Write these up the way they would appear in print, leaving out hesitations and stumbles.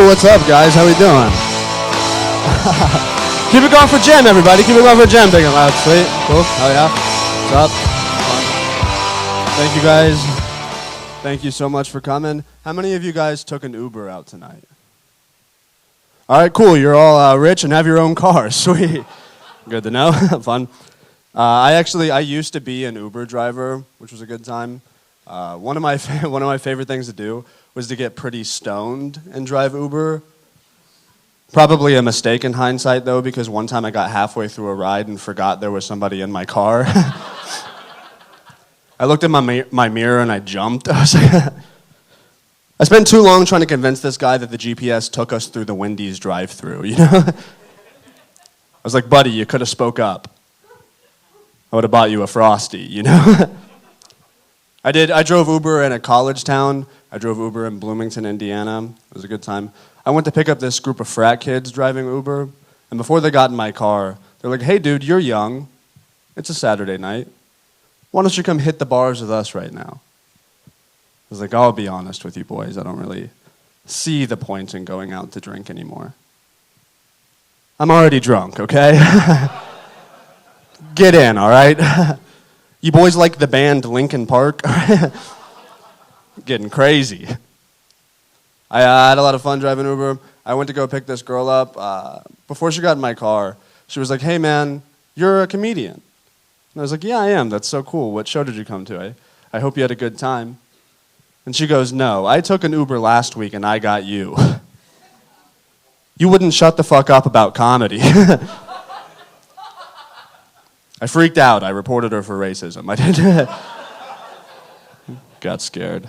What's up, guys? How we doing? Keep it going for Jim, everybody. Keep it going for Jim. Big and loud. Sweet. Cool. Hell yeah. What's up? Thank you, guys. Thank you so much for coming. How many of you guys took an Uber out tonight? All right, cool. You're all rich and have your own cars. Sweet. Good to know. Fun. I used to be an Uber driver, which was a good time. One of my favorite things to do was to get pretty stoned and drive Uber. Probably a mistake in hindsight, though, because one time I got halfway through a ride and forgot there was somebody in my car. I looked at my mirror and I jumped. I spent too long trying to convince this guy that the GPS took us through the Wendy's drive-thru, you know? I was like, buddy, you could have spoke up. I would have bought you a Frosty, you know? I drove Uber in a college town. I drove Uber in Bloomington, Indiana. It was a good time. I went to pick up this group of frat kids driving Uber, and before they got in my car, they're like, hey, dude, you're young. It's a Saturday night. Why don't you come hit the bars with us right now? I was like, I'll be honest with you boys. I don't really see the point in going out to drink anymore. I'm already drunk, okay? Get in, all right? You boys like the band Linkin Park? Getting crazy. I had a lot of fun driving Uber. I went to go pick this girl up. Before she got in my car, she was like, hey man, you're a comedian. And I was like, yeah, I am. That's so cool. What show did you come to? I hope you had a good time. And she goes, no, I took an Uber last week and I got you. You wouldn't shut the fuck up about comedy. I freaked out. I reported her for racism. I did. Got scared.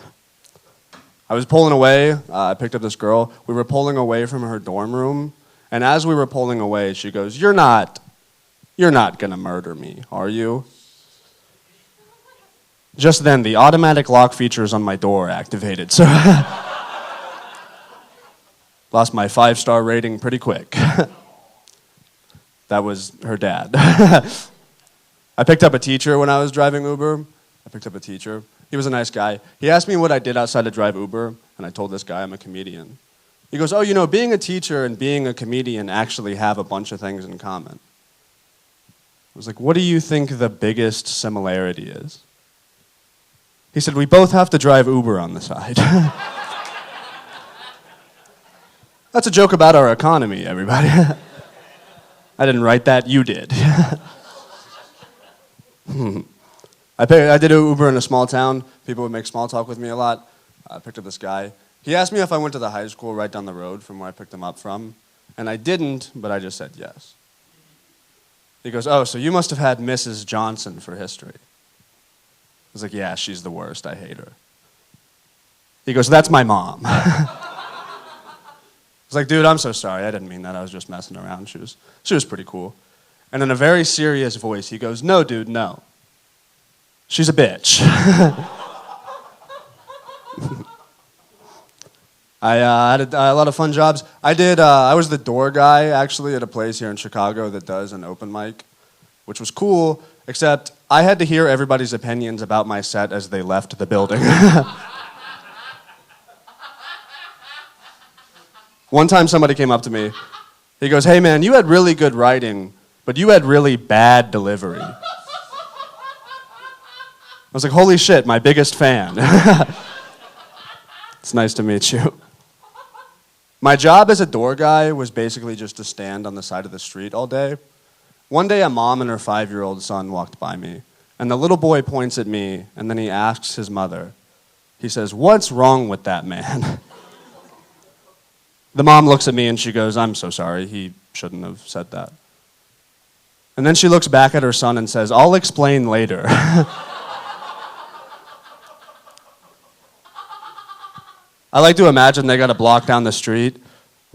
I was pulling away. I picked up this girl. We were pulling away from her dorm room. And as we were pulling away, she goes, you're not going to murder me, are you? Just then, the automatic lock features on my door activated. So lost my 5-star rating pretty quick. That was her dad. I picked up a teacher when I was driving Uber. He was a nice guy. He asked me what I did outside to drive Uber, and I told this guy I'm a comedian. He goes, oh, you know, being a teacher and being a comedian actually have a bunch of things in common. I was like, what do you think the biggest similarity is? He said, we both have to drive Uber on the side. That's a joke about our economy, everybody. I didn't write that, you did. I did an Uber in a small town. People would make small talk with me a lot. I picked up this guy. He asked me if I went to the high school right down the road from where I picked him up from. And I didn't, but I just said yes. He goes, oh, so you must have had Mrs. Johnson for history. I was like, yeah, she's the worst. I hate her. He goes, that's my mom. I was like, dude, I'm so sorry. I didn't mean that. I was just messing around. She was pretty cool. And in a very serious voice, he goes, no, dude, no. She's a bitch. I had a lot of fun jobs. I was the door guy, actually, at a place here in Chicago that does an open mic, which was cool, except I had to hear everybody's opinions about my set as they left the building. One time somebody came up to me. He goes, hey man, you had really good writing, but you had really bad delivery. I was like, holy shit, my biggest fan. It's nice to meet you. My job as a door guy was basically just to stand on the side of the street all day. One day, a mom and her 5-year-old son walked by me, and the little boy points at me, and then he asks his mother. He says, what's wrong with that man? The mom looks at me and she goes, I'm so sorry, he shouldn't have said that. And then she looks back at her son and says, I'll explain later. I like to imagine they got a block down the street,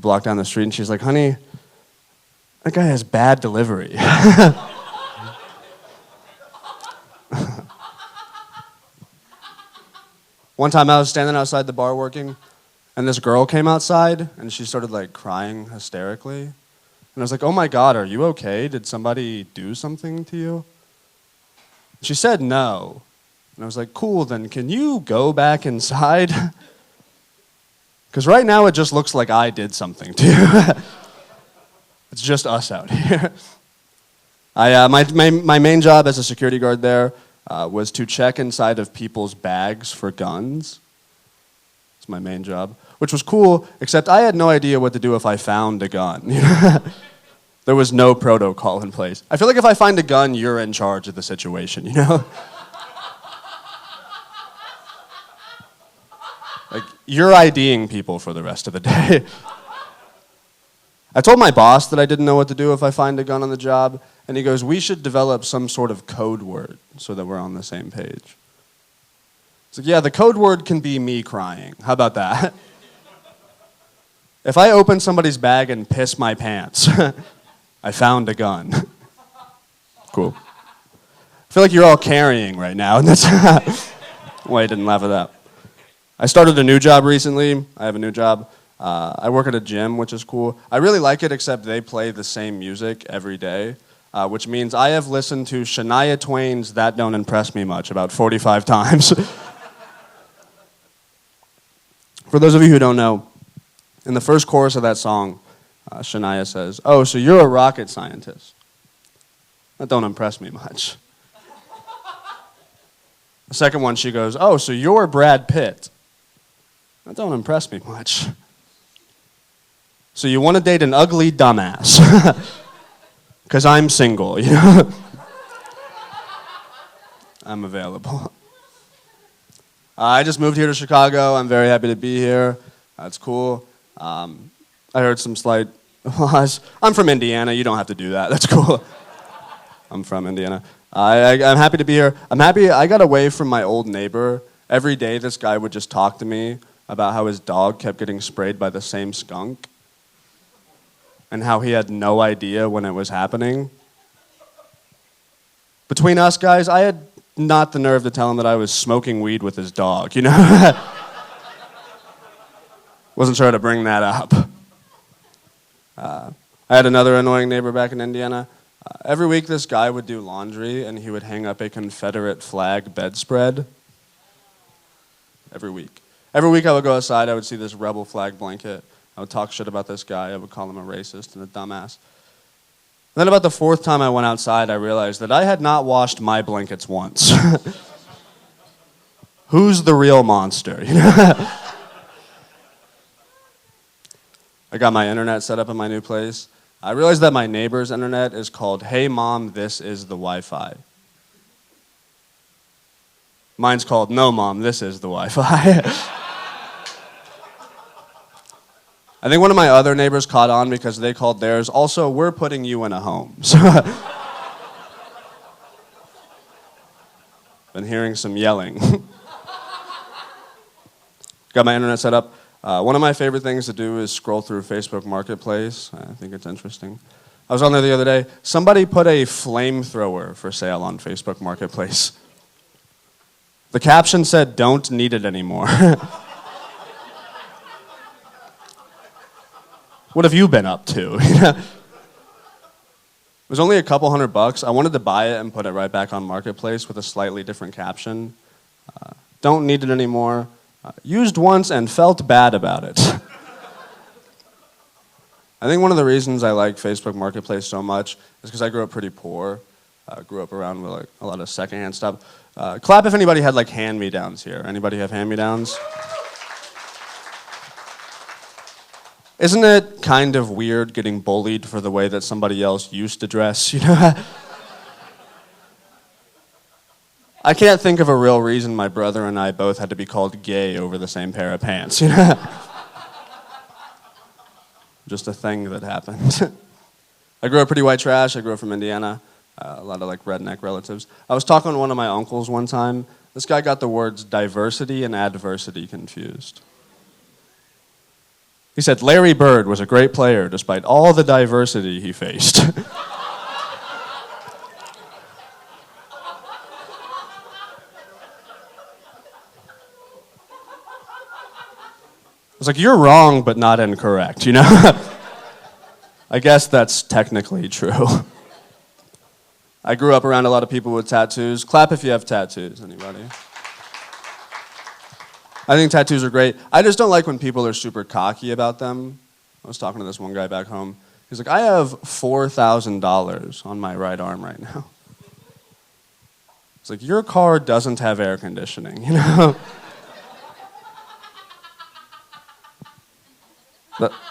and she's like, honey, that guy has bad delivery. One time I was standing outside the bar working, and this girl came outside, and she started like crying hysterically. And I was like, oh my God, are you okay? Did somebody do something to you? She said no. And I was like, cool, then can you go back inside? Because right now it just looks like I did something to you. It's just us out here. My main job as a security guard there was to check inside of people's bags for guns. It's my main job, which was cool, except I had no idea what to do if I found a gun. There was no protocol in place. I feel like if I find a gun, you're in charge of the situation, you know? Like, you're IDing people for the rest of the day. I told my boss that I didn't know what to do if I find a gun on the job, and he goes, we should develop some sort of code word so that we're on the same page. It's like, yeah, the code word can be me crying. How about that? If I open somebody's bag and piss my pants, I found a gun. Cool. I feel like you're all carrying right now, and that's why I didn't laugh at that. I started a new job recently. I have a new job. I work at a gym, which is cool. I really like it, except they play the same music every day, which means I have listened to Shania Twain's That Don't Impress Me Much about 45 times. For those of you who don't know, in the first chorus of that song, Shania says, oh, so you're a rocket scientist. That don't impress me much. The second one, she goes, oh, so you're Brad Pitt. That don't impress me much. So you want to date an ugly dumbass. Because I'm single, you know? I'm available. I just moved here to Chicago. I'm very happy to be here. That's cool. I heard some slight laws. I'm from Indiana. You don't have to do that. That's cool. I'm from Indiana. I'm happy to be here. I'm happy I got away from my old neighbor. Every day this guy would just talk to me about how his dog kept getting sprayed by the same skunk and how he had no idea when it was happening. Between us guys, I had not the nerve to tell him that I was smoking weed with his dog, you know? Wasn't sure how to bring that up. I had another annoying neighbor back in Indiana. Every week this guy would do laundry and he would hang up a Confederate flag bedspread. Every week. Every week I would go outside, I would see this rebel flag blanket. I would talk shit about this guy. I would call him a racist and a dumbass. And then about the fourth time I went outside, I realized that I had not washed my blankets once. Who's the real monster? You know? I got my internet set up in my new place. I realized that my neighbor's internet is called, Hey Mom, This Is the Wi-Fi. Mine's called, No Mom, This Is the Wi-Fi. I think one of my other neighbors caught on because they called theirs, also, we're putting you in a home. So been hearing some yelling. Got my internet set up. One of my favorite things to do is scroll through Facebook Marketplace. I think it's interesting. I was on there the other day. Somebody put a flamethrower for sale on Facebook Marketplace. The caption said, don't need it anymore. What have you been up to? It was only a couple $100. I wanted to buy it and put it right back on Marketplace with a slightly different caption. Don't need it anymore. Used once and felt bad about it. I think one of the reasons I like Facebook Marketplace so much is because I grew up pretty poor. Grew up around with like a lot of secondhand stuff. Clap if anybody had like hand-me-downs here. Anybody have hand-me-downs? Isn't it kind of weird getting bullied for the way that somebody else used to dress, you know? I can't think of a real reason my brother and I both had to be called gay over the same pair of pants, you know? Just a thing that happened. I grew up pretty white trash. I grew up from Indiana. A lot of like redneck relatives. I was talking to one of my uncles one time. This guy got the words diversity and adversity confused. He said Larry Bird was a great player despite all the diversity he faced. I was like, you're wrong, but not incorrect, you know? I guess that's technically true. I grew up around a lot of people with tattoos. Clap if you have tattoos, anybody? I think tattoos are great. I just don't like when people are super cocky about them. I was talking to this one guy back home. He's like, I have $4,000 on my right arm right now. It's like, your car doesn't have air conditioning, you know?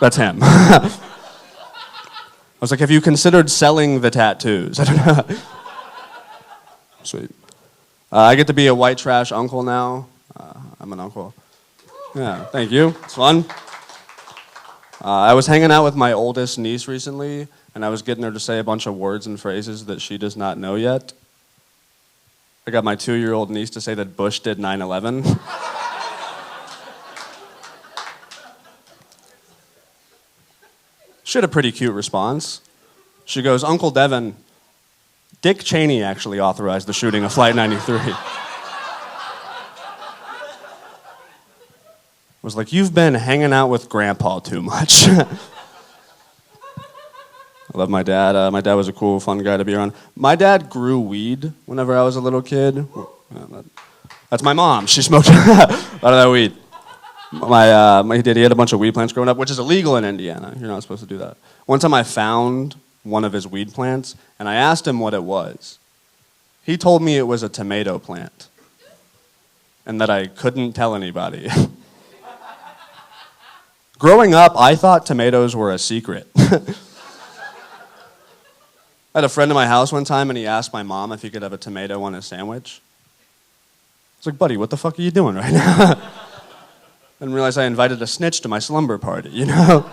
That's him. I was like, have you considered selling the tattoos? I don't know. Sweet. I get to be a white trash uncle now. I'm an uncle. Yeah, thank you. It's fun. I was hanging out with my oldest niece recently, and I was getting her to say a bunch of words and phrases that she does not know yet. I got my 2-year-old niece to say that Bush did 9/11. She had a pretty cute response. She goes, Uncle Devin, Dick Cheney actually authorized the shooting of Flight 93. I was like, you've been hanging out with Grandpa too much. I love my dad. My dad was a cool, fun guy to be around. My dad grew weed whenever I was a little kid. That's my mom. She smoked a lot of that weed. He had a bunch of weed plants growing up, which is illegal in Indiana. You're not supposed to do that. One time I found one of his weed plants, and I asked him what it was. He told me it was a tomato plant, and that I couldn't tell anybody. Growing up, I thought tomatoes were a secret. I had a friend in my house one time, and he asked my mom if he could have a tomato on his sandwich. I was like, buddy, what the fuck are you doing right now? Didn't realize I invited a snitch to my slumber party, you know?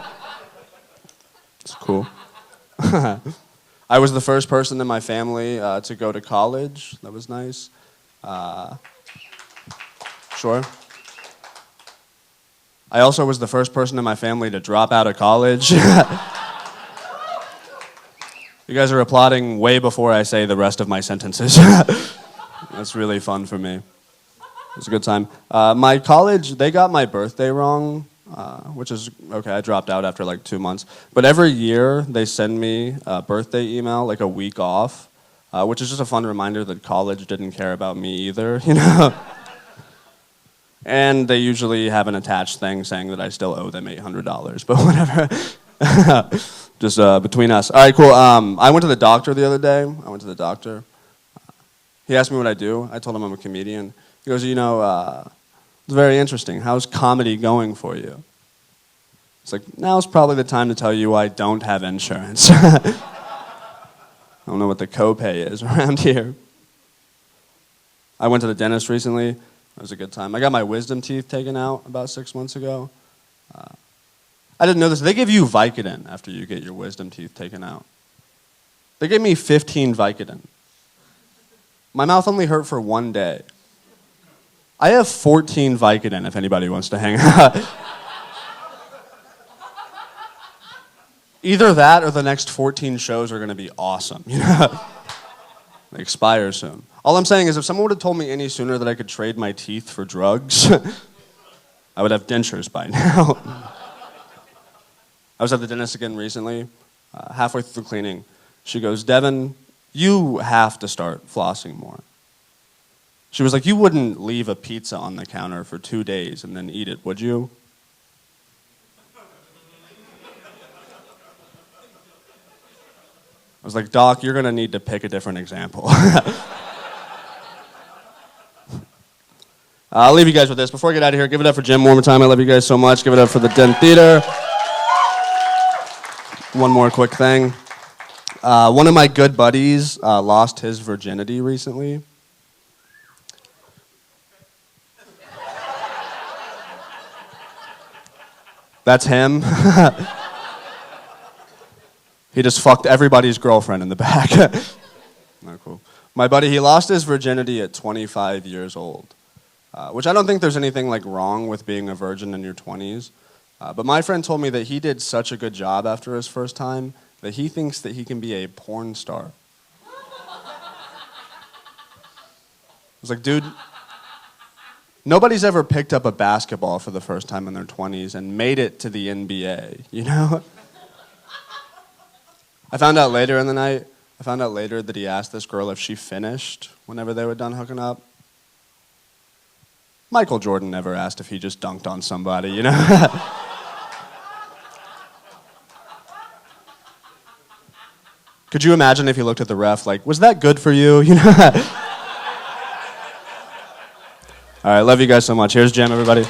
It's cool. I was the first person in my family to go to college. That was nice. Sure. I also was the first person in my family to drop out of college. You guys are applauding way before I say the rest of my sentences. That's really fun for me. It was a good time. My college, they got my birthday wrong, which is okay. I dropped out after like 2 months. But every year they send me a birthday email, like a week off, which is just a fun reminder that college didn't care about me either, you know? And they usually have an attached thing saying that I still owe them $800, but whatever. Just between us. All right, cool. I went to the doctor the other day. He asked me what I do. I told him I'm a comedian. He goes, you know, it's very interesting. How's comedy going for you? It's like, now's probably the time to tell you I don't have insurance. I don't know what the copay is around here. I went to the dentist recently. It was a good time. I got my wisdom teeth taken out about 6 months ago. I didn't know this. They give you Vicodin after you get your wisdom teeth taken out. They gave me 15 Vicodin. My mouth only hurt for 1 day. I have 14 Vicodin if anybody wants to hang out. Either that or the next 14 shows are going to be awesome. You know? They expire soon. All I'm saying is if someone would have told me any sooner that I could trade my teeth for drugs, I would have dentures by now. I was at the dentist again recently, halfway through cleaning. She goes, Devin, you have to start flossing more. She was like, you wouldn't leave a pizza on the counter for 2 days and then eat it, would you? I was like, Doc, you're going to need to pick a different example. I'll leave you guys with this. Before I get out of here, give it up for Jim one more time. I love you guys so much. Give it up for the Den Theater. One more quick thing. One of my good buddies lost his virginity recently. That's him. He just fucked everybody's girlfriend in the back. Not cool. My buddy, he lost his virginity at 25 years old, which I don't think there's anything like wrong with being a virgin in your 20s. But my friend told me that he did such a good job after his first time that he thinks that he can be a porn star. I was like, dude, nobody's ever picked up a basketball for the first time in their 20s and made it to the NBA, you know? I found out later in the night, that he asked this girl if she finished whenever they were done hooking up. Michael Jordan never asked if he just dunked on somebody, you know? Could you imagine if he looked at the ref like, was that good for you? You know? All right, love you guys so much. Here's Jim, everybody.